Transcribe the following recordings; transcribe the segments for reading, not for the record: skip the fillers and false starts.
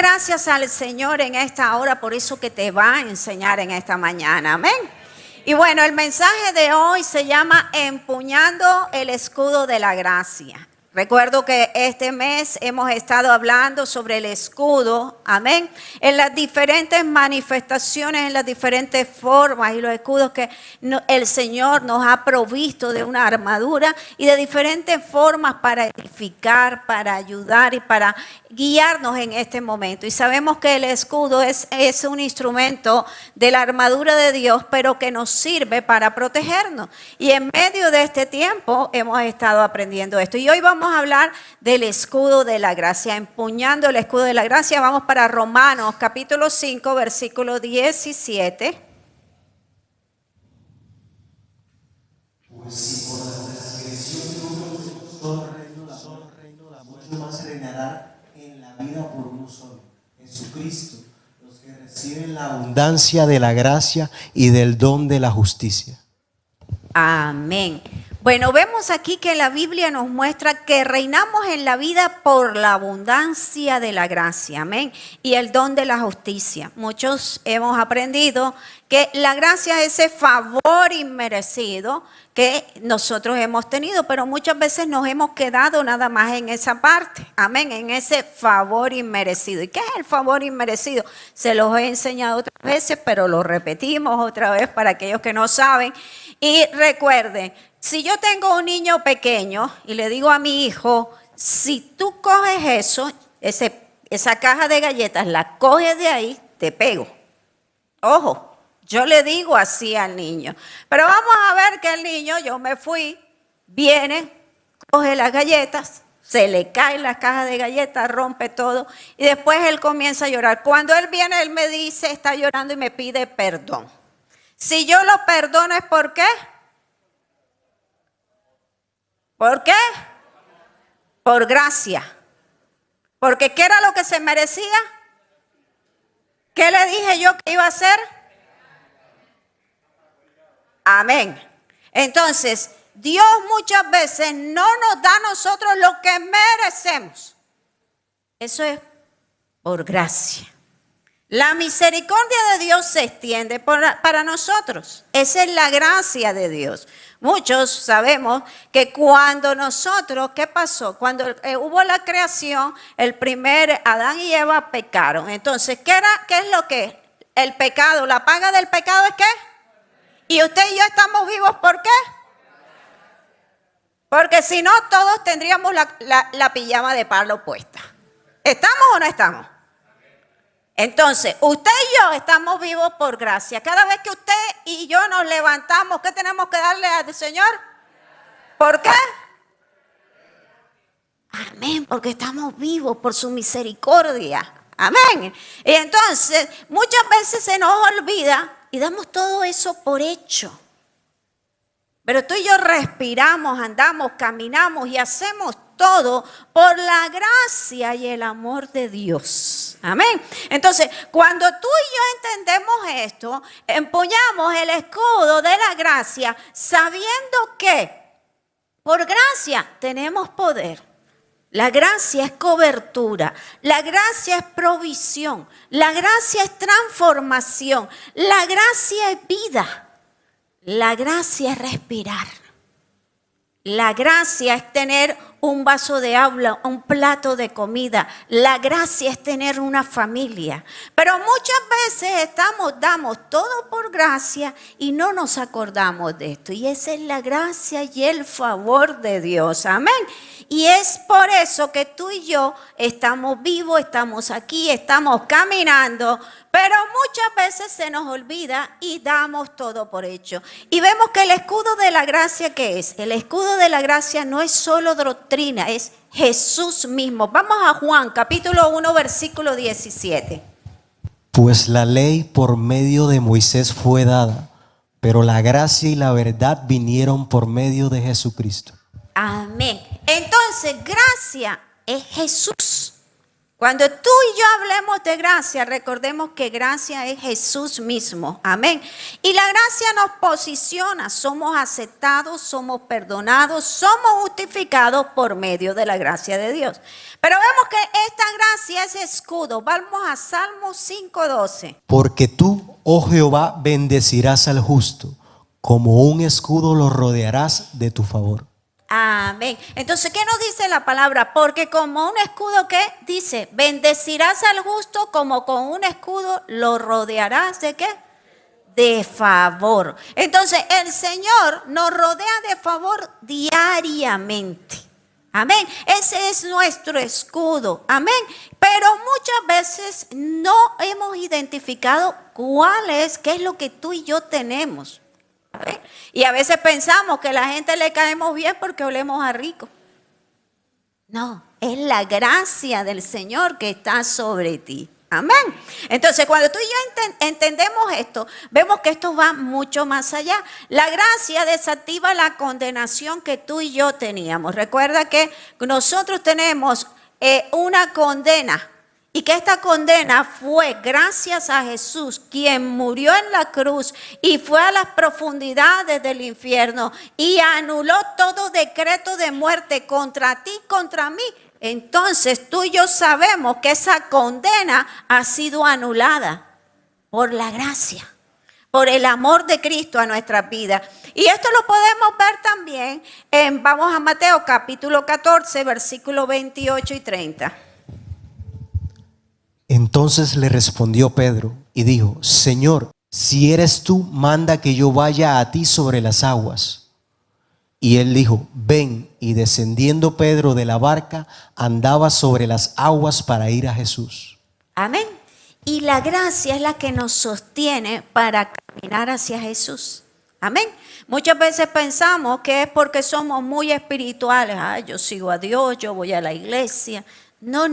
gracias al Señor en esta hora por eso que te va a enseñar en esta mañana. Amén. Y bueno, el mensaje de hoy se llama Empuñando el escudo de la gracia. Recuerdo que este mes hemos estado hablando sobre el escudo, amén, en las diferentes manifestaciones, en las diferentes formas y los escudos que el Señor nos ha provisto de una armadura y de diferentes formas para edificar, para ayudar y para guiarnos en este momento. Y sabemos que el escudo es un instrumento de la armadura de Dios, pero que nos sirve para protegernos. Y en medio de este tiempo hemos estado aprendiendo esto. Y hoy vamos a hablar del escudo de la gracia, empuñando el escudo de la gracia. Vamos para Romanos capítulo 5, versículo 17. Pues si por la transgresión de uno todo reino, la mucho más reinará en la vida por uno solo, Jesucristo, los que reciben la abundancia de la gracia y del don de la justicia. Amén. Bueno, vemos aquí que la Biblia nos muestra que reinamos en la vida por la abundancia de la gracia, amén, y el don de la justicia. Muchos hemos aprendido que la gracia es ese favor inmerecido que nosotros hemos tenido, pero muchas veces nos hemos quedado nada más en esa parte, amén, en ese favor inmerecido. ¿Y qué es el favor inmerecido? Se los he enseñado otras veces, pero lo repetimos otra vez para aquellos que no saben. Y recuerden, si yo tengo un niño pequeño y le digo a mi hijo, si tú coges eso, esa caja de galletas, la coges de ahí, te pego. Ojo, yo le digo así al niño. Pero vamos a ver que el niño, yo me fui, viene, coge las galletas, se le cae la caja de galletas, rompe todo y después él comienza a llorar. Cuando él viene, él me dice, está llorando y me pide perdón. Si yo lo perdono, ¿es por qué? ¿Por qué? Por gracia. Porque ¿qué era lo que se merecía? ¿Qué le dije yo que iba a hacer? Amén. Entonces, Dios muchas veces no nos da a nosotros lo que merecemos. Eso es por gracia. La misericordia de Dios se extiende para nosotros. Esa es la gracia de Dios. Muchos sabemos que cuando nosotros, ¿qué pasó? Cuando hubo la creación, el primer Adán y Eva pecaron. Entonces, ¿qué es lo que es? El pecado, la paga del pecado es ¿qué? Y usted y yo estamos vivos, ¿por qué? Porque si no, todos tendríamos la pijama de palo puesta. ¿Estamos o no estamos? Entonces, usted y yo estamos vivos por gracia. Cada vez que usted y yo nos levantamos, ¿qué tenemos que darle al Señor? ¿Por qué? Amén, porque estamos vivos por su misericordia. Amén. Y entonces, muchas veces se nos olvida y damos todo eso por hecho. Pero tú y yo respiramos, andamos, caminamos y hacemos todo por la gracia y el amor de Dios. Amén. Entonces, cuando tú y yo entendemos esto, empuñamos el escudo de la gracia sabiendo que por gracia tenemos poder. La gracia es cobertura, la gracia es provisión, la gracia es transformación, la gracia es vida, la gracia es respirar. La gracia es tener un vaso de agua, un plato de comida. La gracia es tener una familia. Pero muchas veces damos todo por gracia y no nos acordamos de esto. Y esa es la gracia y el favor de Dios. Amén. Y es por eso que tú y yo estamos vivos, estamos aquí, estamos caminando. Pero muchas veces se nos olvida y damos todo por hecho. Y vemos que el escudo de la gracia, ¿qué es? El escudo de la gracia no es solo doctrina, es Jesús mismo. Vamos a Juan, capítulo 1, versículo 17. Pues la ley por medio de Moisés fue dada, pero la gracia y la verdad vinieron por medio de Jesucristo. Amén. Entonces, gracia es Jesús. Cuando tú y yo hablemos de gracia, recordemos que gracia es Jesús mismo. Amén. Y la gracia nos posiciona. Somos aceptados, somos perdonados, somos justificados por medio de la gracia de Dios. Pero vemos que esta gracia es escudo. Vamos a Salmo 5:12. Porque tú, oh Jehová, bendecirás al justo, como un escudo lo rodearás de tu favor. Amén. Entonces, ¿qué nos dice la palabra? Porque como un escudo, ¿qué? Dice, bendecirás al justo como con un escudo lo rodearás ¿de qué? De favor. Entonces, el Señor nos rodea de favor diariamente. Amén. Ese es nuestro escudo. Amén. Pero muchas veces no hemos identificado qué es lo que tú y yo tenemos. Y a veces pensamos que a la gente le caemos bien porque olemos a rico. No, es la gracia del Señor que está sobre ti. Amén. Entonces, cuando tú y yo entendemos esto, vemos que esto va mucho más allá. La gracia desactiva la condenación que tú y yo teníamos. Recuerda que nosotros tenemos una condena. Y que esta condena fue gracias a Jesús, quien murió en la cruz y fue a las profundidades del infierno y anuló todo decreto de muerte contra ti, contra mí. Entonces tú y yo sabemos que esa condena ha sido anulada por la gracia, por el amor de Cristo a nuestra vida. Y esto lo podemos ver también vamos a Mateo capítulo 14, versículos 28 y 30. Entonces le respondió Pedro y dijo: Señor, si eres tú, manda que yo vaya a ti sobre las aguas. Y él dijo: ven. Y descendiendo Pedro de la barca, andaba sobre las aguas para ir a Jesús. Amén. Y la gracia es la que nos sostiene para caminar hacia Jesús. Amén. Muchas veces pensamos que es porque somos muy espirituales. Yo sigo a Dios, yo voy a la iglesia. No,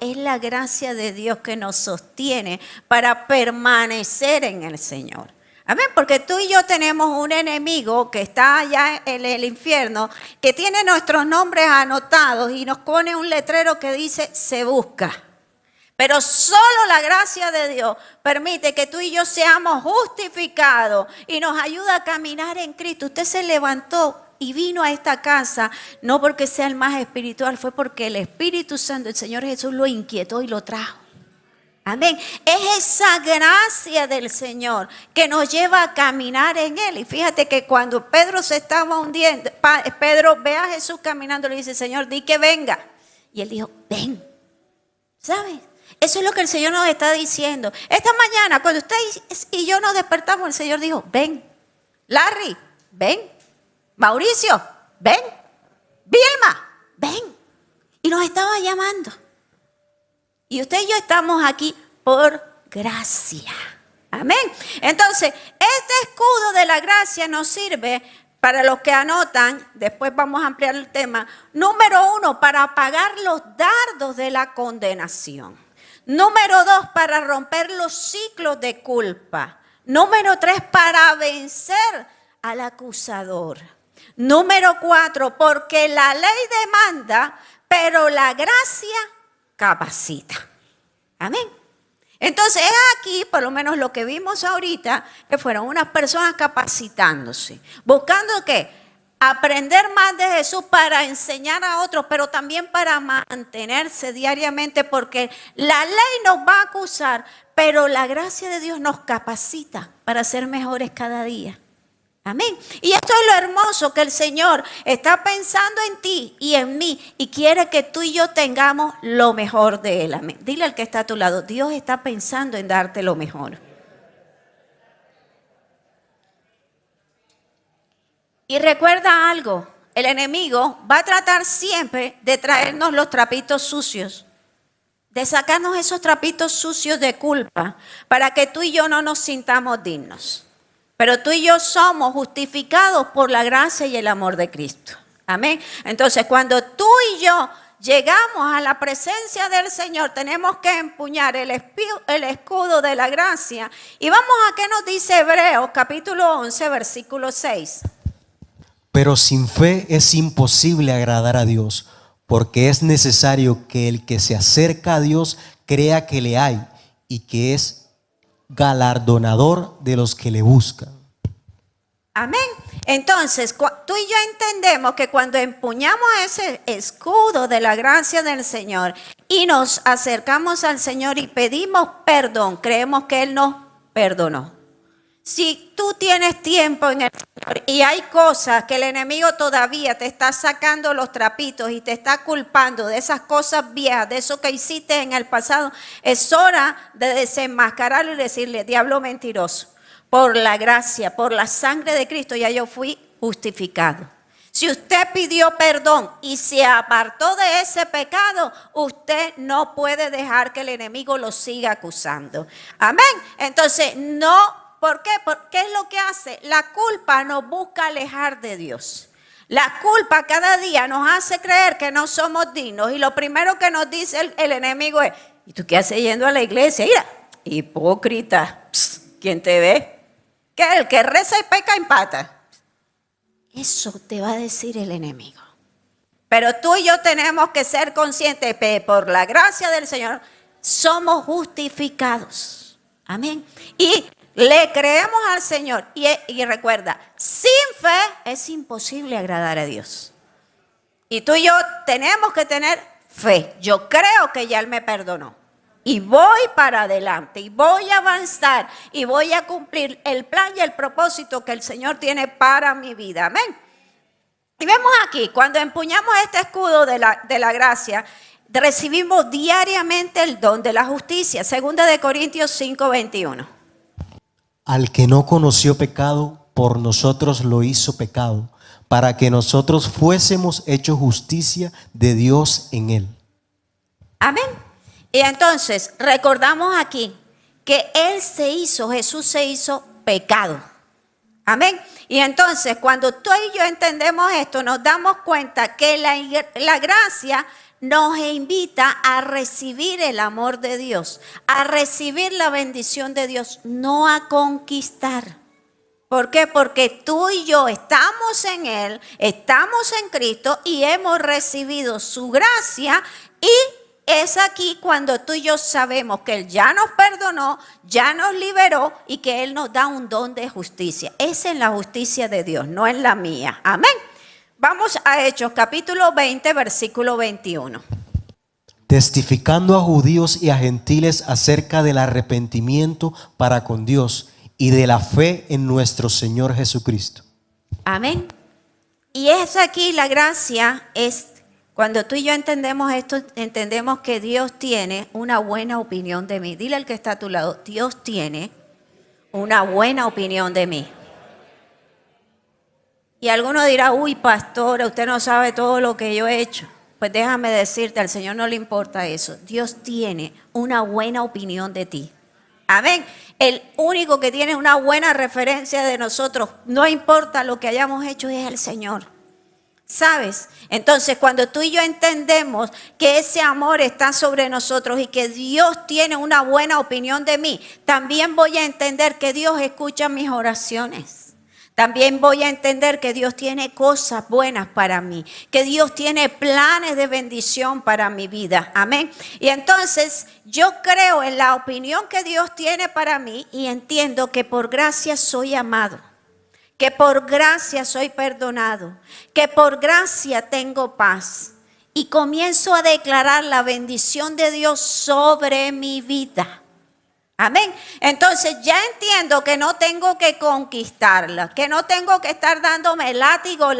es la gracia de Dios que nos sostiene para permanecer en el Señor. Amén, porque tú y yo tenemos un enemigo que está allá en el infierno, que tiene nuestros nombres anotados y nos pone un letrero que dice se busca. Pero solo la gracia de Dios permite que tú y yo seamos justificados y nos ayuda a caminar en Cristo. Usted se levantó y vino a esta casa, no porque sea el más espiritual, fue porque el Espíritu Santo, el Señor Jesús, lo inquietó y lo trajo. Amén. Es esa gracia del Señor que nos lleva a caminar en Él. Y fíjate que cuando Pedro se estaba hundiendo, Pedro ve a Jesús caminando y le dice: Señor, di que venga. Y él dijo: ven. ¿Sabes? Eso es lo que el Señor nos está diciendo. Esta mañana, cuando usted y yo nos despertamos, el Señor dijo: ven. Larry, ven. Mauricio, ven. Vilma, ven. Y nos estaba llamando. Y usted y yo estamos aquí por gracia. Amén. Entonces, este escudo de la gracia nos sirve, para los que anotan, después vamos a ampliar el tema. Número 1, para apagar los dardos de la condenación. Número 2, para romper los ciclos de culpa. Número 3, para vencer al acusador. Número 4, porque la ley demanda, pero la gracia capacita. Amén. Entonces es aquí, por lo menos lo que vimos ahorita, que fueron unas personas capacitándose, buscando ¿qué? Aprender más de Jesús para enseñar a otros, pero también para mantenerse diariamente, porque la ley nos va a acusar, pero la gracia de Dios nos capacita para ser mejores cada día. Amén. Y esto es lo hermoso, que el Señor está pensando en ti y en mí y quiere que tú y yo tengamos lo mejor de Él. Amén. Dile al que está a tu lado: Dios está pensando en darte lo mejor. Y recuerda algo, el enemigo va a tratar siempre de traernos los trapitos sucios, de sacarnos esos trapitos sucios de culpa, para que tú y yo no nos sintamos dignos. Pero tú y yo somos justificados por la gracia y el amor de Cristo. Amén. Entonces, cuando tú y yo llegamos a la presencia del Señor, tenemos que empuñar el escudo de la gracia. Y vamos a qué nos dice Hebreos capítulo 11, versículo 6. Pero sin fe es imposible agradar a Dios, porque es necesario que el que se acerca a Dios crea que le hay y que es galardonador de los que le buscan. Amén. Entonces, tú y yo entendemos que cuando empuñamos ese escudo de la gracia del Señor y nos acercamos al Señor y pedimos perdón, creemos que Él nos perdonó. Si tú tienes tiempo en el Señor y hay cosas que el enemigo todavía te está sacando los trapitos y te está culpando de esas cosas viejas, de eso que hiciste en el pasado, es hora de desenmascararlo y decirle, diablo mentiroso, por la gracia, por la sangre de Cristo ya yo fui justificado. Si usted pidió perdón y se apartó de ese pecado, usted no puede dejar que el enemigo lo siga acusando. Amén. Entonces, no. ¿Por qué? Porque es lo que hace. La culpa nos busca alejar de Dios. La culpa cada día nos hace creer que no somos dignos. Y lo primero que nos dice el enemigo es, ¿y tú qué haces yendo a la iglesia? Mira, hipócrita. ¿Quién te ve? ¿Qué? El que reza y peca empata. Eso te va a decir el enemigo. Pero tú y yo tenemos que ser conscientes que por la gracia del Señor somos justificados. Amén. Y le creemos al Señor y recuerda, sin fe es imposible agradar a Dios. Y tú y yo tenemos que tener fe. Yo creo que ya Él me perdonó. Y voy para adelante, y voy a avanzar, y voy a cumplir el plan y el propósito que el Señor tiene para mi vida. Amén. Y vemos aquí, cuando empuñamos este escudo de la gracia, recibimos diariamente el don de la justicia. 2 Corintios 5:21. Al que no conoció pecado, por nosotros lo hizo pecado, para que nosotros fuésemos hechos justicia de Dios en él. Amén. Y entonces recordamos aquí que Jesús se hizo pecado. Amén. Y entonces cuando tú y yo entendemos esto, nos damos cuenta que la gracia nos invita a recibir el amor de Dios, a recibir la bendición de Dios, no a conquistar. ¿Por qué? Porque tú y yo estamos en Él, estamos en Cristo y hemos recibido su gracia, y es aquí cuando tú y yo sabemos que Él ya nos perdonó, ya nos liberó y que Él nos da un don de justicia. Es en la justicia de Dios, no en la mía. Amén. Vamos a Hechos capítulo 20, versículo 21. Testificando a judíos y a gentiles acerca del arrepentimiento para con Dios y de la fe en nuestro Señor Jesucristo. Amén. Y es aquí la gracia, es cuando tú y yo entendemos esto, entendemos que Dios tiene una buena opinión de mí. Dile al que está a tu lado, Dios tiene una buena opinión de mí. Y alguno dirá, uy, pastora, usted no sabe todo lo que yo he hecho. Pues déjame decirte, al Señor no le importa eso. Dios tiene una buena opinión de ti. Amén. El único que tiene una buena referencia de nosotros, no importa lo que hayamos hecho, es el Señor. ¿Sabes? Entonces, cuando tú y yo entendemos que ese amor está sobre nosotros y que Dios tiene una buena opinión de mí, también voy a entender que Dios escucha mis oraciones. También voy a entender que Dios tiene cosas buenas para mí, que Dios tiene planes de bendición para mi vida. Amén. Y entonces yo creo en la opinión que Dios tiene para mí y entiendo que por gracia soy amado, que por gracia soy perdonado, que por gracia tengo paz. Y comienzo a declarar la bendición de Dios sobre mi vida. Amén. Entonces ya entiendo que no tengo que conquistarla, que no tengo que estar dándome látigo,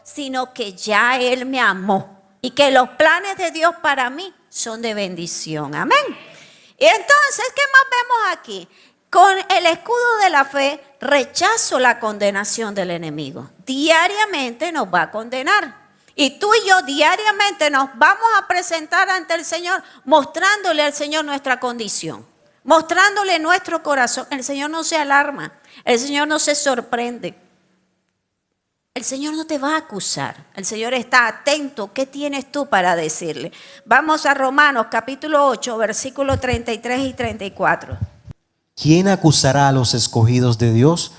sino que ya Él me amó y que los planes de Dios para mí son de bendición. Amén. Y entonces, ¿qué más vemos aquí? Con el escudo de la fe rechazo la condenación del enemigo. Diariamente nos va a condenar. Y tú y yo diariamente nos vamos a presentar ante el Señor mostrándole al Señor nuestra condición, mostrándole nuestro corazón. El Señor no se alarma, el Señor no se sorprende. El Señor no te va a acusar, el Señor está atento. ¿Qué tienes tú para decirle? Vamos a Romanos capítulo 8, versículos 33 y 34. ¿Quién acusará a los escogidos de Dios?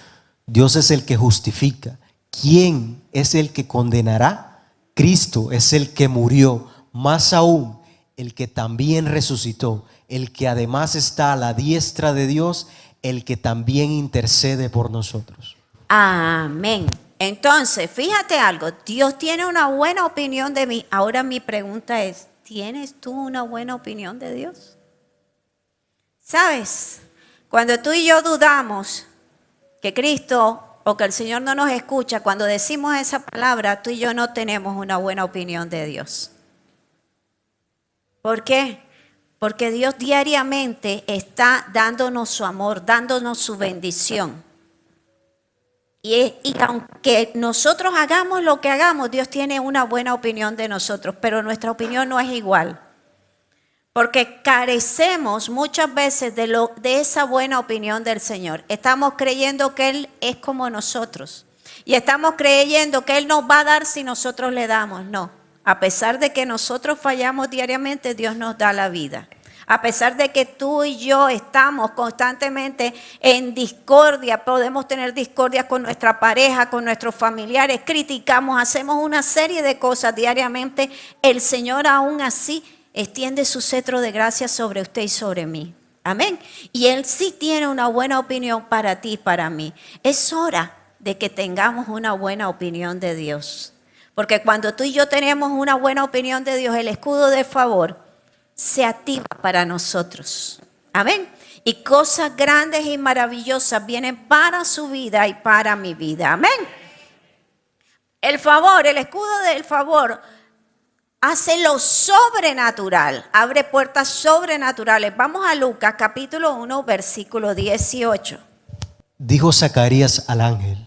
Dios es el que justifica. ¿Quién es el que condenará? Cristo es el que murió, más aún el que también resucitó, el que además está a la diestra de Dios, el que también intercede por nosotros. Amén. Entonces, fíjate algo, Dios tiene una buena opinión de mí. Ahora mi pregunta es, ¿tienes tú una buena opinión de Dios? ¿Sabes? Cuando tú y yo dudamos que Cristo o que el Señor no nos escucha, cuando decimos esa palabra, tú y yo no tenemos una buena opinión de Dios. ¿Por qué? Porque Dios diariamente está dándonos su amor, dándonos su bendición. Y aunque nosotros hagamos lo que hagamos, Dios tiene una buena opinión de nosotros, pero nuestra opinión no es igual. Porque carecemos muchas veces de esa buena opinión del Señor. Estamos creyendo que Él es como nosotros. Y estamos creyendo que Él nos va a dar si nosotros le damos. No. A pesar de que nosotros fallamos diariamente, Dios nos da la vida. A pesar de que tú y yo estamos constantemente en discordia, podemos tener discordia con nuestra pareja, con nuestros familiares, criticamos, hacemos una serie de cosas diariamente, el Señor aún así extiende su cetro de gracia sobre usted y sobre mí. Amén. Y Él sí tiene una buena opinión para ti y para mí. Es hora de que tengamos una buena opinión de Dios. Porque cuando tú y yo tenemos una buena opinión de Dios, el escudo de favor se activa para nosotros. Amén. Y cosas grandes y maravillosas vienen para su vida y para mi vida. Amén. El favor, el escudo del favor hace lo sobrenatural, abre puertas sobrenaturales. Vamos a Lucas capítulo 1, versículo 18. Dijo Zacarías al ángel: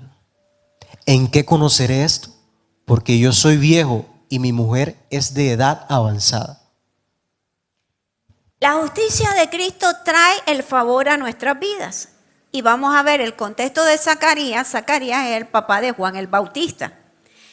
¿en qué conoceré esto? Porque yo soy viejo y mi mujer es de edad avanzada. La justicia de Cristo trae el favor a nuestras vidas. Y vamos a ver el contexto de Zacarías. Zacarías es el papá de Juan el Bautista.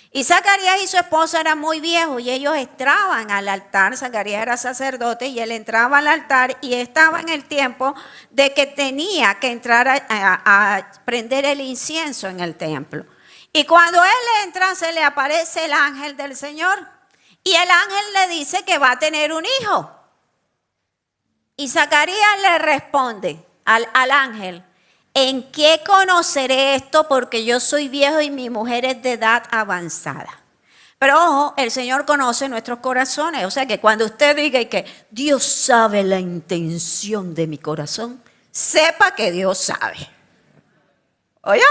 Y Zacarías y su esposa eran muy viejos y ellos entraban al altar. Zacarías era sacerdote y él entraba al altar y estaba en el tiempo de que tenía que entrar a prender el incienso en el templo. Y cuando él entra, se le aparece el ángel del Señor. Y el ángel le dice que va a tener un hijo. Y Zacarías le responde al ángel: ¿en qué conoceré esto? Porque yo soy viejo y mi mujer es de edad avanzada. Pero ojo, el Señor conoce nuestros corazones. O sea que cuando usted diga que Dios sabe la intención de mi corazón, sepa que Dios sabe. ¿Oye?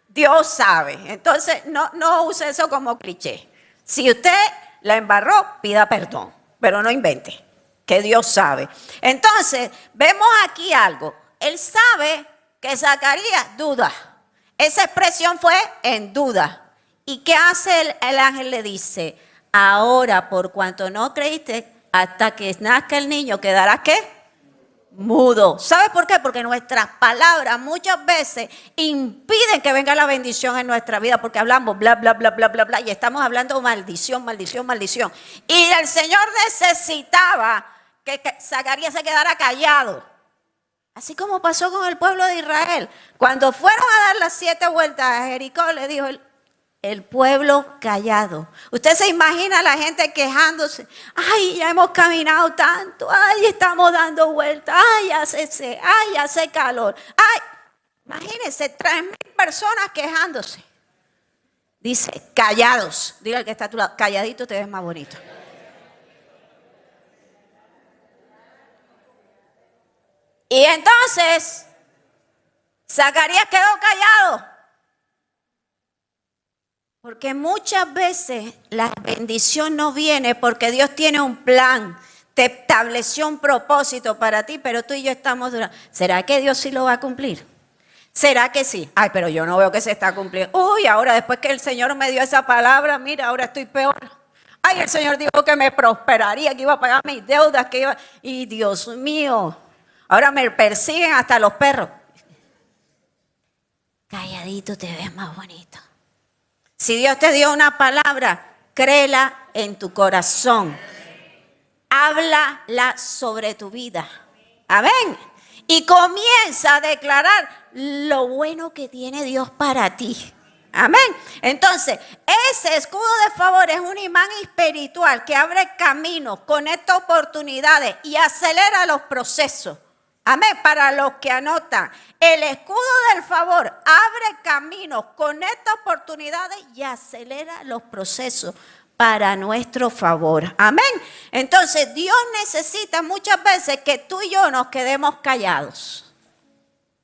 Dios sabe. Entonces no use eso como cliché. Si usted la embarró, pida perdón, pero no invente. Que Dios sabe. Entonces, vemos aquí algo. Él sabe que Zacarías duda. Esa expresión fue en duda. ¿Y qué hace el ángel? Le dice: ahora, por cuanto no creíste, hasta que nazca el niño, ¿quedarás qué? Mudo. ¿Sabes por qué? Porque nuestras palabras muchas veces impiden que venga la bendición en nuestra vida, porque hablamos bla, bla, bla, bla, bla, bla, y estamos hablando maldición, maldición, maldición. Y el Señor necesitaba que Zacarías se quedara callado. Así como pasó con el pueblo de Israel. Cuando fueron a dar las 7 vueltas a Jericó, le dijo el pueblo callado. Usted se imagina a la gente quejándose: ay, ya hemos caminado tanto, ay, estamos dando vueltas, ay, hace sed, ay, hace calor, ay. Imagínense 3,000 personas quejándose. Dice: callados. Diga al que está a tu lado: calladito te ves más bonito. Y entonces Zacarías quedó callado. Porque muchas veces la bendición no viene porque Dios tiene un plan, te estableció un propósito para ti, pero tú y yo estamos durando. ¿Será que Dios sí lo va a cumplir? ¿Será que sí? Ay, pero yo no veo que se está cumpliendo. Uy, ahora después que el Señor me dio esa palabra, mira, ahora estoy peor. Ay, el Señor dijo que me prosperaría, que iba a pagar mis deudas, que iba... Y Dios mío, ahora me persiguen hasta los perros. Calladito te ves más bonito. Si Dios te dio una palabra, créela en tu corazón. Háblala sobre tu vida. Amén. Y comienza a declarar lo bueno que tiene Dios para ti. Amén. Entonces, ese escudo de favor es un imán espiritual que abre caminos, conecta oportunidades y acelera los procesos. Amén. Para los que anotan, el escudo del favor abre caminos, conecta oportunidades y acelera los procesos para nuestro favor. Amén. Entonces, Dios necesita muchas veces que tú y yo nos quedemos callados.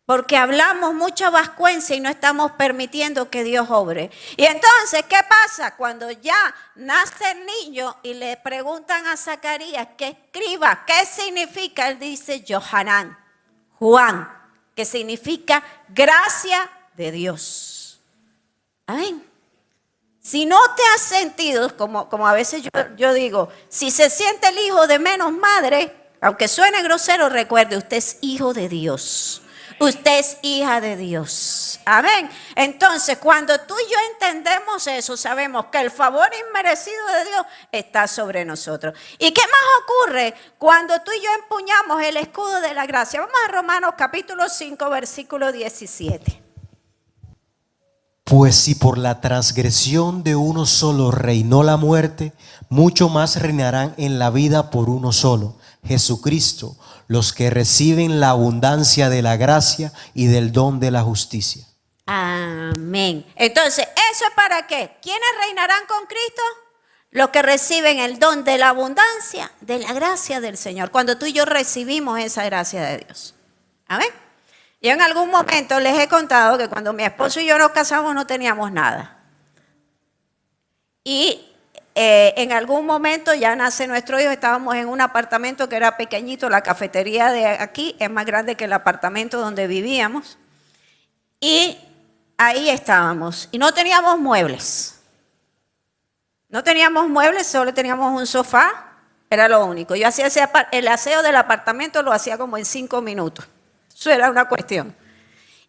Porque hablamos mucha vascuencia y no estamos permitiendo que Dios obre. Y entonces, ¿qué pasa? Cuando ya nace el niño y le preguntan a Zacarías que escriba, ¿qué significa? Él dice Johanán, Juan, que significa gracia de Dios. Amén. Si no te has sentido, como a veces yo digo, si se siente el hijo de menos madre, aunque suene grosero, recuerde, usted es hijo de Dios. Usted es hija de Dios. Amén. Entonces, cuando tú y yo entendemos eso, sabemos que el favor inmerecido de Dios está sobre nosotros. ¿Y qué más ocurre cuando tú y yo empuñamos el escudo de la gracia? Vamos a Romanos capítulo 5, versículo 17. Pues si por la transgresión de uno solo reinó la muerte, mucho más reinarán en la vida por uno solo, Jesucristo, los que reciben la abundancia de la gracia y del don de la justicia. Amén. Entonces, ¿eso es para qué? ¿Quiénes reinarán con Cristo? Los que reciben el don de la abundancia, de la gracia del Señor. Cuando tú y yo recibimos esa gracia de Dios. Amén. Yo en algún momento les he contado que cuando mi esposo y yo nos casamos no teníamos nada. Y en algún momento ya nace nuestro hijo, estábamos en un apartamento que era pequeñito, la cafetería de aquí es más grande que el apartamento donde vivíamos. Y ahí estábamos y no teníamos muebles. No teníamos muebles, solo teníamos un sofá, era lo único. Yo hacía el aseo del apartamento, lo hacía como en 5 minutos. Eso era una cuestión.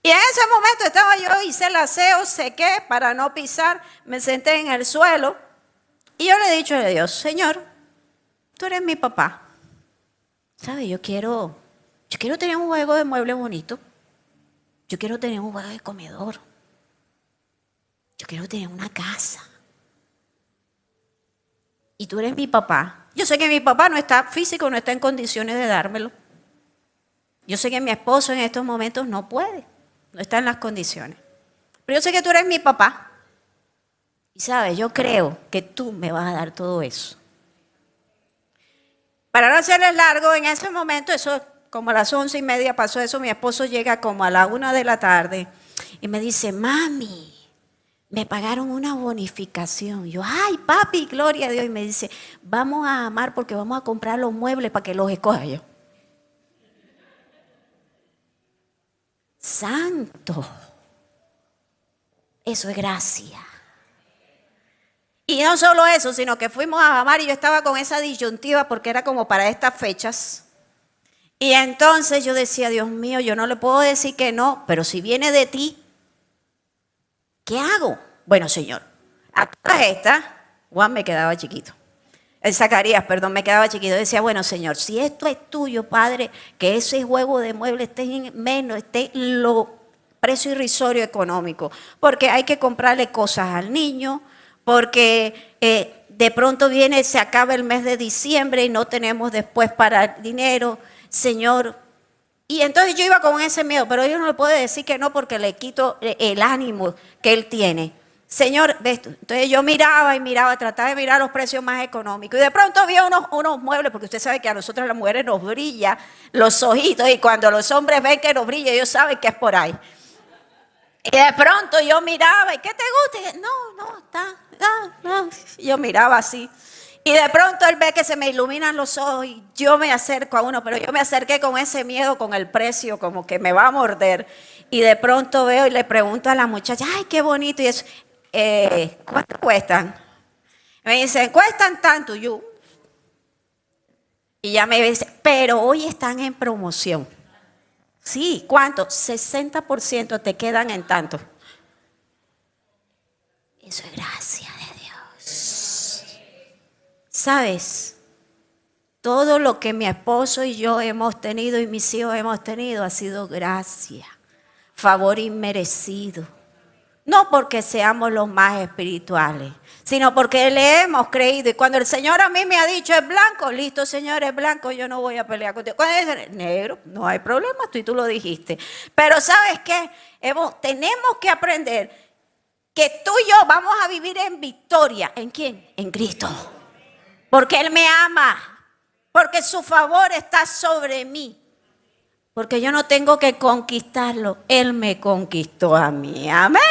Y en ese momento estaba yo, hice el aseo, sequé para no pisar, me senté en el suelo y yo le he dicho a Dios, Señor, tú eres mi papá. ¿Sabes? Yo quiero tener un juego de muebles bonito. Yo quiero tener un juego de comedor. Yo quiero tener una casa. Y tú eres mi papá. Yo sé que mi papá no está físico, no está en condiciones de dármelo. Yo sé que mi esposo en estos momentos no puede, no está en las condiciones. Pero yo sé que tú eres mi papá. Y sabes, yo creo que tú me vas a dar todo eso. Para no hacerles largo, en ese momento, eso como a las 11:30 pasó eso, mi esposo llega como a la 1 de la tarde y me dice, mami, me pagaron una bonificación. Yo, ay, papi, gloria a Dios. Y me dice, vamos a amar porque vamos a comprar los muebles para que los escoja yo. Santo. Eso es gracia. Y no solo eso, sino que fuimos a amar y yo estaba con esa disyuntiva porque era como para estas fechas. Y entonces yo decía, Dios mío, yo no le puedo decir que no, pero si viene de ti, ¿qué hago? Bueno, Señor, a todas estas, Juan me quedaba chiquito. Zacarías, perdón, me quedaba chiquito. Decía, bueno, Señor, si esto es tuyo, Padre, que ese juego de muebles esté en menos, esté en lo precio irrisorio económico, porque hay que comprarle cosas al niño, porque de pronto viene, se acaba el mes de diciembre y no tenemos después para el dinero, Señor. Y entonces yo iba con ese miedo, pero yo no le puedo decir que no porque le quito el ánimo que él tiene. Señor, ¿ves tú? Entonces yo miraba y miraba, trataba de mirar los precios más económicos. Y de pronto había unos muebles, porque usted sabe que a nosotros las mujeres nos brilla los ojitos y cuando los hombres ven que nos brilla, ellos saben que es por ahí. Y de pronto yo miraba, ¿y qué te gusta? Y dije, no, está. Yo miraba así. Y de pronto él ve que se me iluminan los ojos y yo me acerco a uno, pero yo me acerqué con ese miedo, con el precio, como que me va a morder. Y de pronto veo y le pregunto a la muchacha, ay, qué bonito. Y eso, ¿cuánto cuestan? Me dicen, cuestan tanto. Yo. Y ya me dice, pero hoy están en promoción. Sí, ¿cuánto? 60% te quedan en tanto. Eso es gracia de Dios. ¿Sabes? Todo lo que mi esposo y yo hemos tenido y mis hijos hemos tenido ha sido gracia, favor inmerecido. No porque seamos los más espirituales, sino porque le hemos creído. Y cuando el Señor a mí me ha dicho es blanco, listo, Señor, es blanco, yo no voy a pelear contigo. Cuando es negro, no hay problema, tú lo dijiste. Pero ¿sabes qué? Tenemos que aprender que tú y yo vamos a vivir en victoria. ¿En quién? En Cristo. Porque Él me ama, porque su favor está sobre mí. Porque yo no tengo que conquistarlo, Él me conquistó a mí. Amén.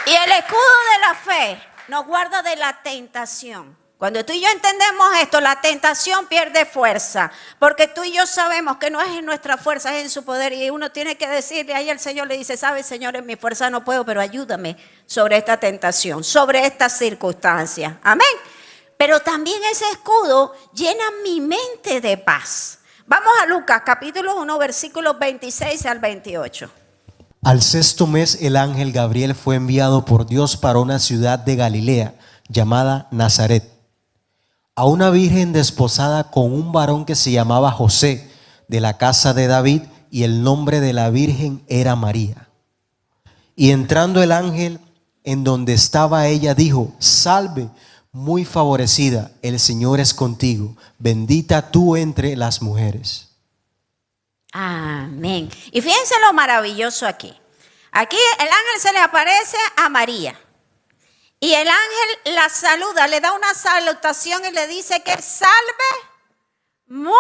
Y el escudo de la fe nos guarda de la tentación. Cuando tú y yo entendemos esto, la tentación pierde fuerza. Porque tú y yo sabemos que no es en nuestra fuerza, es en su poder. Y uno tiene que decirle, ahí el Señor le dice, ¿sabes, Señor, en mi fuerza no puedo, pero ayúdame sobre esta tentación, sobre estas circunstancias. Amén. Pero también ese escudo llena mi mente de paz. Vamos a Lucas capítulo 1, versículos 26 al 28. Al sexto mes el ángel Gabriel fue enviado por Dios para una ciudad de Galilea llamada Nazaret, a una virgen desposada con un varón que se llamaba José, de la casa de David, y el nombre de la virgen era María. Y entrando el ángel en donde estaba ella, dijo: Salve, muy favorecida, el Señor es contigo, bendita tú entre las mujeres. Amén. Y fíjense lo maravilloso aquí. Aquí el ángel se le aparece a María. Y el ángel la saluda, le da una salutación y le dice que salve muy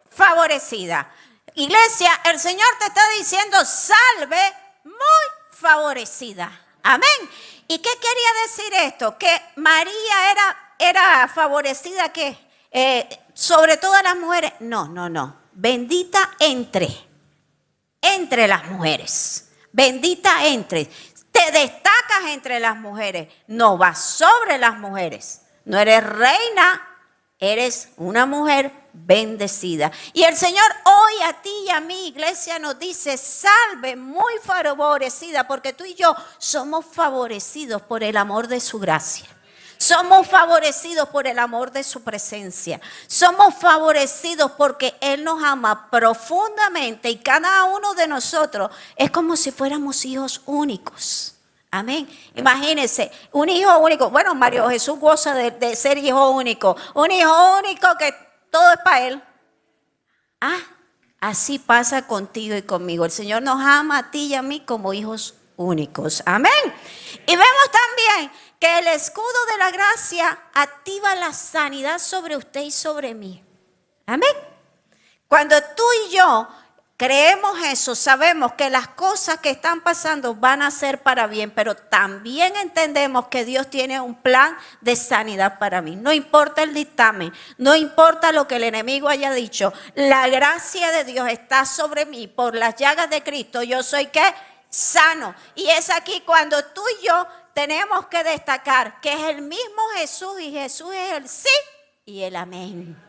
favorecida. Iglesia, el Señor te está diciendo salve muy favorecida. Amén. ¿Y qué quería decir esto? Que María era favorecida, ¿qué? Sobre todas las mujeres. No. Bendita entre las mujeres. Bendita entre. Te destacas entre las mujeres. No vas sobre las mujeres. No eres reina, eres una mujer bendecida. Y el Señor hoy a ti y a mi iglesia nos dice: salve muy favorecida, porque tú y yo somos favorecidos por el amor de su gracia. Somos favorecidos por el amor de su presencia. Somos favorecidos porque Él nos ama profundamente y cada uno de nosotros es como si fuéramos hijos únicos. Amén. Imagínense, un hijo único. Bueno, Mario Jesús goza de ser hijo único. Un hijo único que todo es para Él. Así pasa contigo y conmigo. El Señor nos ama a ti y a mí como hijos únicos. Amén. Y vemos también que el escudo de la gracia activa la sanidad sobre usted y sobre mí. Amén. Cuando tú y yo creemos eso, sabemos que las cosas que están pasando van a ser para bien, pero también entendemos que Dios tiene un plan de sanidad para mí. No importa el dictamen, no importa lo que el enemigo haya dicho, la gracia de Dios está sobre mí. Por las llagas de Cristo yo soy ¿qué? Sano. Y es aquí cuando tú y yo tenemos que destacar que es el mismo Jesús, y Jesús es el sí y el amén.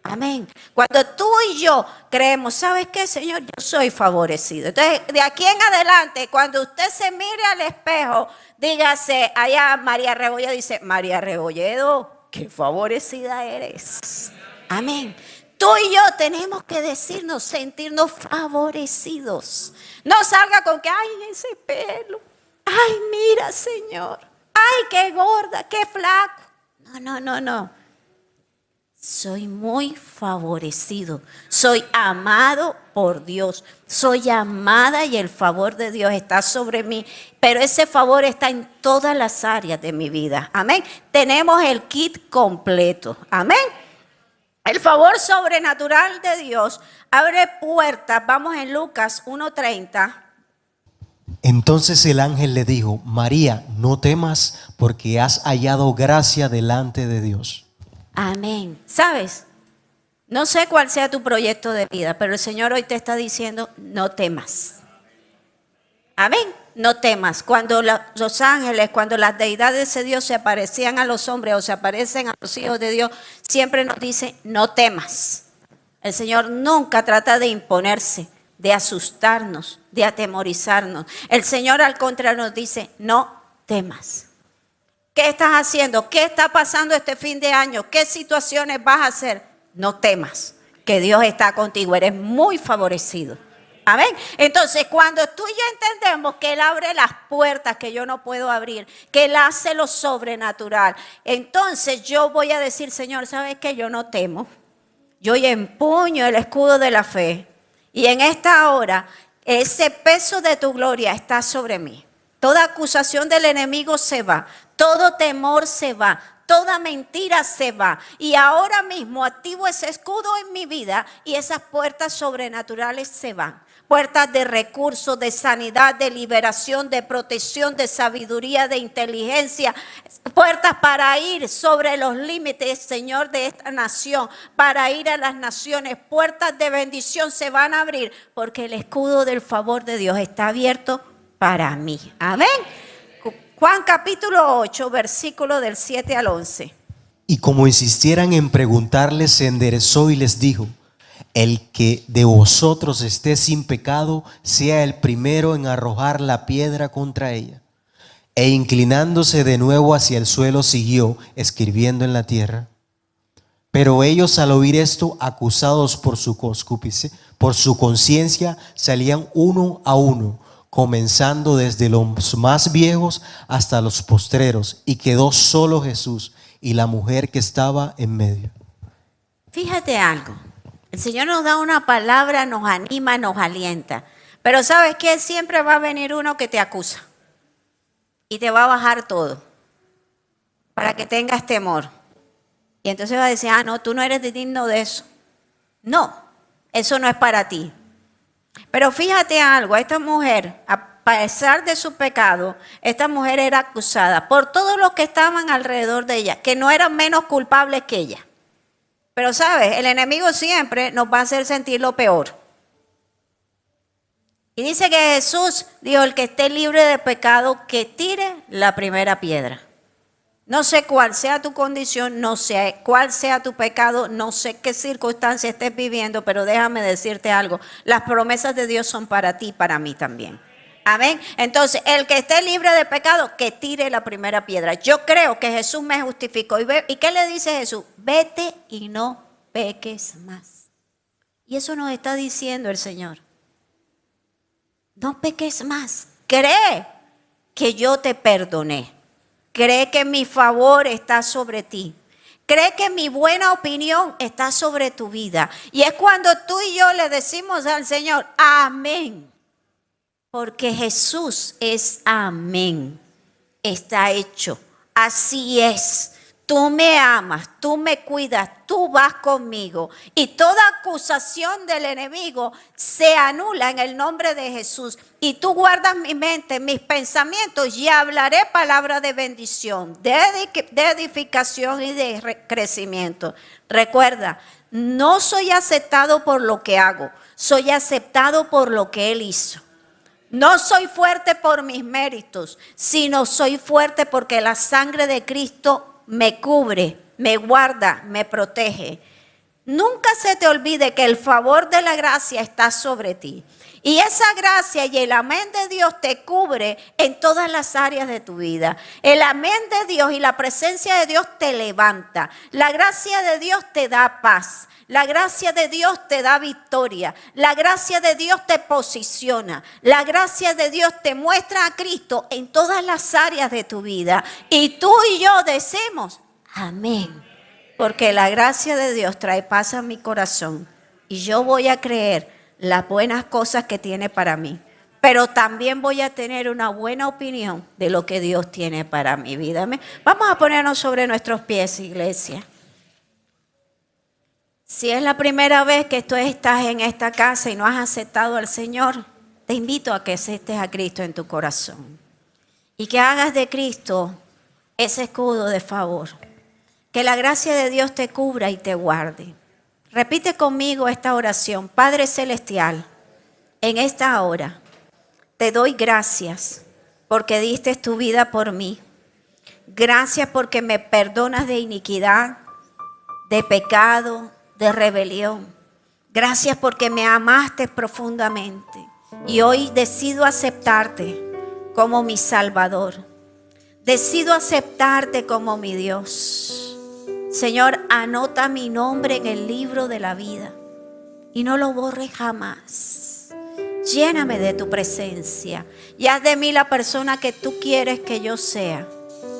Amén. Cuando tú y yo creemos, ¿sabes qué, Señor? Yo soy favorecido. Entonces, de aquí en adelante, cuando usted se mire al espejo, dígase, allá María Rebolledo dice: María Rebolledo, qué favorecida eres. Amén. Tú y yo tenemos que decirnos, sentirnos favorecidos. No salga con que, ay, ese pelo. Ay, mira, Señor. Ay, qué gorda, qué flaco. No. Soy muy favorecido. Soy amado por Dios. Soy amada y el favor de Dios está sobre mí. Pero ese favor está en todas las áreas de mi vida. Amén. Tenemos el kit completo. Amén. El favor sobrenatural de Dios abre puertas. Vamos en Lucas 1:30. Entonces el ángel le dijo: María, no temas, porque has hallado gracia delante de Dios. Amén. ¿Sabes? No sé cuál sea tu proyecto de vida, pero el Señor hoy te está diciendo: no temas. Amén. No temas. Cuando los ángeles, cuando las deidades de Dios se aparecían a los hombres o se aparecen a los hijos de Dios, siempre nos dice: no temas. El Señor nunca trata de imponerse, de asustarnos, de atemorizarnos. El Señor al contrario nos dice: no temas. ¿Qué estás haciendo? ¿Qué está pasando este fin de año? ¿Qué situaciones vas a hacer? No temas, que Dios está contigo. Eres muy favorecido. Amén. Entonces, cuando tú y yo entendemos que Él abre las puertas que yo no puedo abrir, que Él hace lo sobrenatural, entonces yo voy a decir, Señor, ¿sabes qué? Yo no temo. Yo empuño el escudo de la fe. Y en esta hora, ese peso de tu gloria está sobre mí. Toda acusación del enemigo se va. Todo temor se va. Toda mentira se va. Y ahora mismo activo ese escudo en mi vida y esas puertas sobrenaturales se van. Puertas de recursos, de sanidad, de liberación, de protección, de sabiduría, de inteligencia. Puertas para ir sobre los límites, Señor, de esta nación. Para ir a las naciones. Puertas de bendición se van a abrir porque el escudo del favor de Dios está abierto para mí. Amén. Juan capítulo 8, versículo del 7 al 11. Y como insistieran en preguntarle, se enderezó y les dijo: el que de vosotros esté sin pecado, sea el primero en arrojar la piedra contra ella. E inclinándose de nuevo hacia el suelo, siguió escribiendo en la tierra. Pero ellos, al oír esto, acusados por su conciencia, salían uno a uno, comenzando desde los más viejos hasta los postreros, y quedó solo Jesús y la mujer que estaba en medio. Fíjate algo, el Señor nos da una palabra, nos anima, nos alienta, pero ¿sabes qué? Siempre va a venir uno que te acusa y te va a bajar todo para que tengas temor. Y entonces va a decir, no, tú no eres digno de eso. No, eso no es para ti. Pero fíjate algo, esta mujer, a pesar de su pecado, esta mujer era acusada por todos los que estaban alrededor de ella, que no eran menos culpables que ella. Pero sabes, el enemigo siempre nos va a hacer sentir lo peor. Y dice que Jesús dijo, el que esté libre de pecado, que tire la primera piedra. No sé cuál sea tu condición, no sé cuál sea tu pecado, no sé qué circunstancia estés viviendo, pero déjame decirte algo. Las promesas de Dios son para ti y para mí también. Amén. Entonces, el que esté libre de pecado, que tire la primera piedra. Yo creo que Jesús me justificó. ¿Y qué le dice Jesús? Vete y no peques más. Y eso nos está diciendo el Señor. No peques más. Cree que yo te perdoné. Cree que mi favor está sobre ti. Cree que mi buena opinión está sobre tu vida. Y es cuando tú y yo le decimos al Señor, amén. Porque Jesús es amén. Está hecho. Así es. Tú me amas, tú me cuidas, tú vas conmigo. Y toda acusación del enemigo se anula en el nombre de Jesús. Y tú guardas mi mente, mis pensamientos, y hablaré palabra de bendición, de edificación y de crecimiento. Recuerda, no soy aceptado por lo que hago, soy aceptado por lo que Él hizo. No soy fuerte por mis méritos, sino soy fuerte porque la sangre de Cristo me cubre, me guarda, me protege. Nunca se te olvide que el favor de la gracia está sobre ti. Y esa gracia y el amén de Dios te cubre en todas las áreas de tu vida. El amén de Dios y la presencia de Dios te levanta. La gracia de Dios te da paz. La gracia de Dios te da victoria. La gracia de Dios te posiciona. La gracia de Dios te muestra a Cristo en todas las áreas de tu vida. Y tú y yo decimos, amén. Porque la gracia de Dios trae paz a mi corazón. Y yo voy a creer las buenas cosas que tiene para mí. Pero también voy a tener una buena opinión de lo que Dios tiene para mi vida. Vamos a ponernos sobre nuestros pies, iglesia. Si es la primera vez que tú estás en esta casa y no has aceptado al Señor, te invito a que aceptes a Cristo en tu corazón. Y que hagas de Cristo ese escudo de favor. Que la gracia de Dios te cubra y te guarde. Repite conmigo esta oración. Padre Celestial, en esta hora te doy gracias porque diste tu vida por mí. Gracias porque me perdonas de iniquidad, de pecado, de rebelión. Gracias porque me amaste profundamente. Y hoy decido aceptarte como mi Salvador. Decido aceptarte como mi Dios. Señor, anota mi nombre en el libro de la vida y no lo borres jamás. Lléname de tu presencia y haz de mí la persona que tú quieres que yo sea.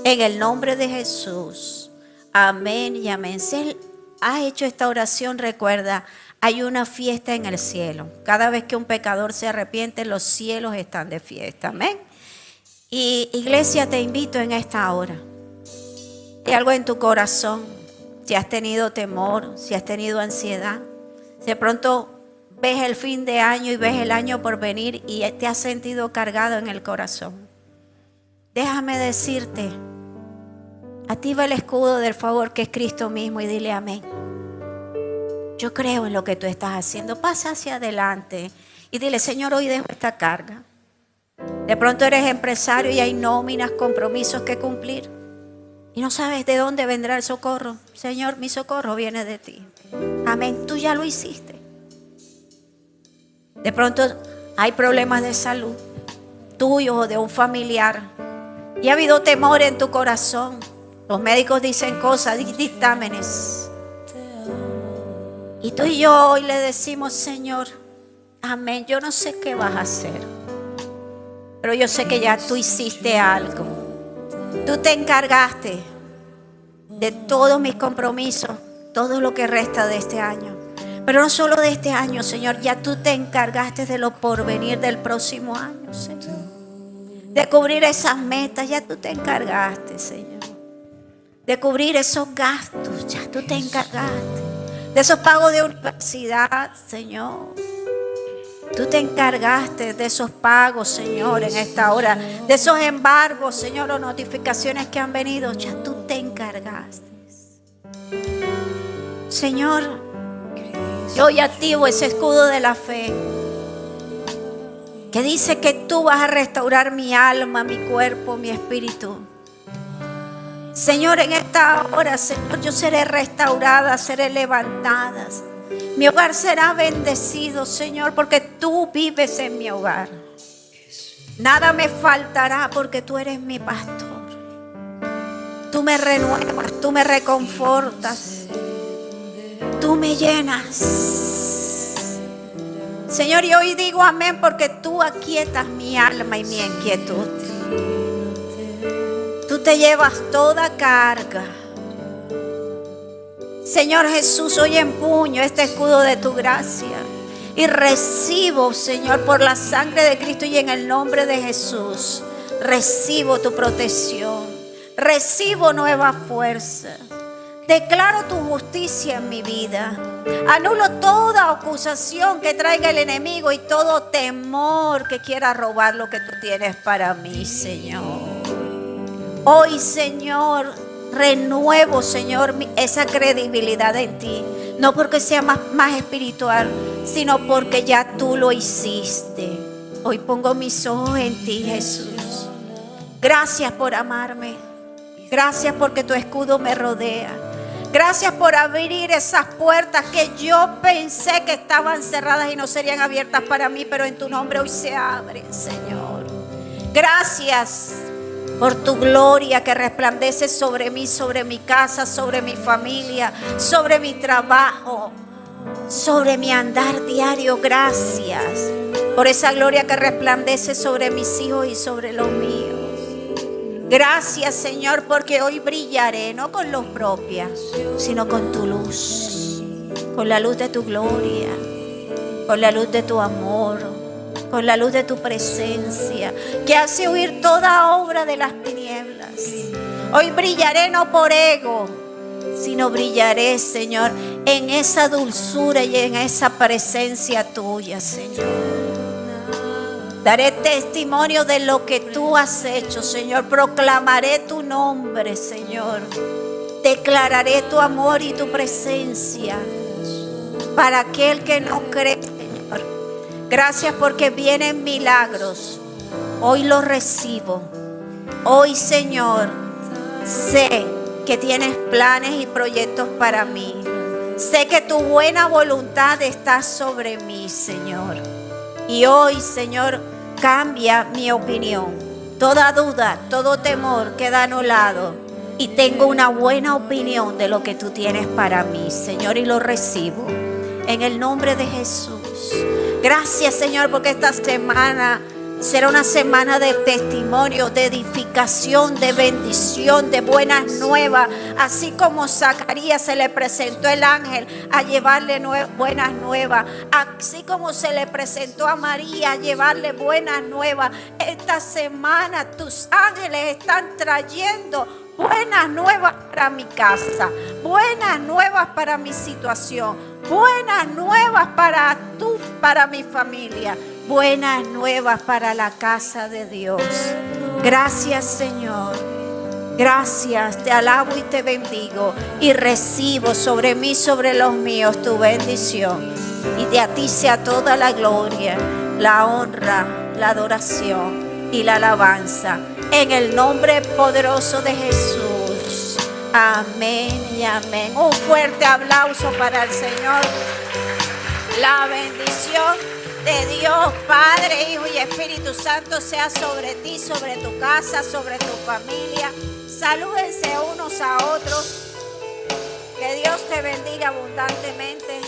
En el nombre de Jesús. Amén y amén. Si has hecho esta oración, recuerda, hay una fiesta en el cielo. Cada vez que un pecador se arrepiente, los cielos están de fiesta. Amén. Y iglesia, te invito en esta hora. Hay algo en tu corazón. Si has tenido temor, si has tenido ansiedad, si de pronto ves el fin de año y ves el año por venir y te has sentido cargado en el corazón. Déjame decirte, activa el escudo del favor que es Cristo mismo y dile amén. Yo creo en lo que tú estás haciendo. Pasa hacia adelante y dile, Señor, hoy dejo esta carga. De pronto eres empresario y hay nóminas, compromisos que cumplir y no sabes de dónde vendrá el socorro. Señor, mi socorro viene de ti. Amén, tú ya lo hiciste. De pronto hay problemas de salud tuyo o de un familiar y ha habido temor en tu corazón. Los médicos dicen cosas, dictámenes. Y tú y yo hoy le decimos, Señor, amén, yo no sé qué vas a hacer, pero yo sé que ya tú hiciste algo. Tú te encargaste de todos mis compromisos, todo lo que resta de este año. Pero no solo de este año, Señor, ya tú te encargaste de lo porvenir del próximo año, Señor. De cubrir esas metas, ya tú te encargaste, Señor. De cubrir esos gastos, ya tú te encargaste. De esos pagos de universidad, Señor. Tú te encargaste de esos pagos, Señor, en esta hora. De esos embargos, Señor, o notificaciones que han venido, ya tú te encargaste. Señor, yo hoy activo ese escudo de la fe que dice que tú vas a restaurar mi alma, mi cuerpo, mi espíritu. Señor, en esta hora, Señor, yo seré restaurada, seré levantada. Mi hogar será bendecido, Señor, porque tú vives en mi hogar. Nada me faltará porque tú eres mi pastor. Tú me renuevas, tú me reconfortas, tú me llenas. Señor, y hoy digo amén porque tú aquietas mi alma y mi inquietud. Tú te llevas toda carga. Señor Jesús, hoy empuño este escudo de tu gracia y recibo, Señor, por la sangre de Cristo y en el nombre de Jesús, recibo tu protección, recibo nueva fuerza. Declaro tu justicia en mi vida. Anulo toda acusación que traiga el enemigo y todo temor que quiera robar lo que tú tienes para mí, Señor. Hoy, Señor, renuevo, Señor, esa credibilidad en ti. No porque sea más espiritual, sino porque ya tú lo hiciste. Hoy pongo mis ojos en ti, Jesús. Gracias por amarme. Gracias porque tu escudo me rodea. Gracias por abrir esas puertas que yo pensé que estaban cerradas y no serían abiertas para mí, pero en tu nombre hoy se abren, Señor. Gracias por tu gloria que resplandece sobre mí, sobre mi casa, sobre mi familia, sobre mi trabajo, sobre mi andar diario. Gracias por esa gloria que resplandece sobre mis hijos y sobre los míos. Gracias, Señor, porque hoy brillaré, no con luz propia, sino con tu luz, con la luz de tu gloria, con la luz de tu amor, con la luz de tu presencia, que hace huir toda obra de las tinieblas. Hoy brillaré no por ego, sino brillaré, Señor, en esa dulzura y en esa presencia tuya, Señor. Daré testimonio de lo que tú has hecho, Señor. Proclamaré tu nombre, Señor. Declararé tu amor y tu presencia para aquel que no cree, Señor. Gracias porque vienen milagros. Hoy los recibo. Hoy, Señor, sé que tienes planes y proyectos para mí. Sé que tu buena voluntad está sobre mí, Señor. Y hoy, Señor, cambia mi opinión. Toda duda, todo temor queda anulado. Y tengo una buena opinión de lo que tú tienes para mí, Señor, y lo recibo. En el nombre de Jesús. Gracias, Señor, porque esta semana será una semana de testimonio, de edificación, de bendición, de buenas nuevas. Así como Zacarías se le presentó el ángel a llevarle buenas nuevas. Así como se le presentó a María a llevarle buenas nuevas. Esta semana tus ángeles están trayendo buenas nuevas para mi casa. Buenas nuevas para mi situación. Buenas nuevas para mi familia. Buenas nuevas para la casa de Dios. Gracias, Señor. Gracias, te alabo y te bendigo y recibo sobre mí, sobre los míos, tu bendición. Y de a ti sea toda la gloria, la honra, la adoración y la alabanza. En el nombre poderoso de Jesús. Amén y amén. Un fuerte aplauso para el Señor. La bendición de Dios, Padre, Hijo y Espíritu Santo sea sobre ti, sobre tu casa, sobre tu familia. Salúdense unos a otros. Que Dios te bendiga abundantemente.